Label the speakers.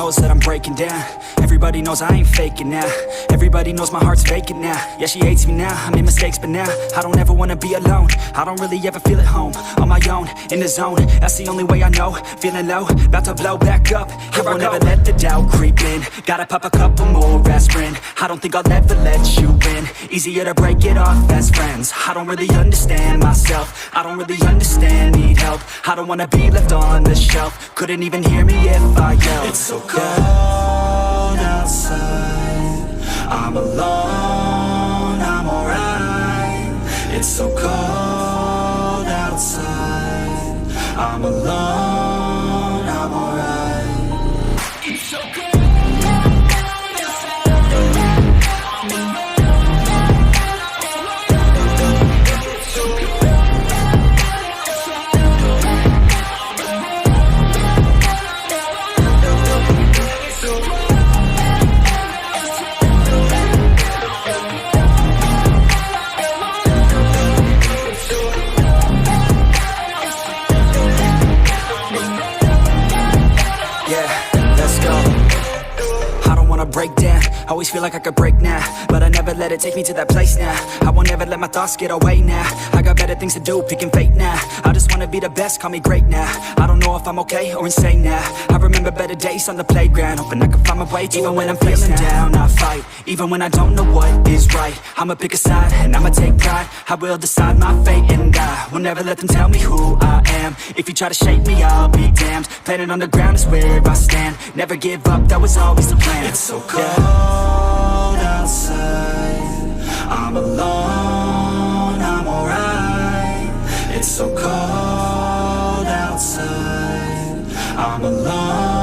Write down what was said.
Speaker 1: knows that I'm breaking down. Everybody knows I ain't faking now. Everybody knows my heart's vacant now. Yeah, she hates me now, I made mistakes but now I don't ever wanna be alone. I don't really ever feel at home. On my own, in the zone, that's the only way I know. Feeling low, about to blow back up. I won't ever let the doubt creep in. Gotta pop a couple more aspirin. I don't think I'll ever let you in. Easier to break it off best friends. I don't really understand myself. I don't really understand, need help. I don't wanna be left on the shelf. Couldn't even hear me if I yelled. It's so cold outside, I'm alone, I'm alright. It's so cold outside, I'm alone, I'm alright. It's so cold. Break down, always feel like I could break now, but I never let it take me to that place now. I won't ever let my thoughts get away now. I got better things to do, picking fate now. I just wanna be the best, call me great now. I don't know if I'm okay or insane now. I remember better days on the playground, hoping I can find my way. Even when I'm feeling down, I fight. Even when I don't know what is right, I'ma pick a side and I'ma take pride. I will decide my fate and I will never let them tell me who I am. If you try to shake me, I'll be damned. Planet on the ground is where I stand. Never give up, that was always the plan. It's so cold outside, I'm alone, I'm alright. It's so cold outside, I'm alone.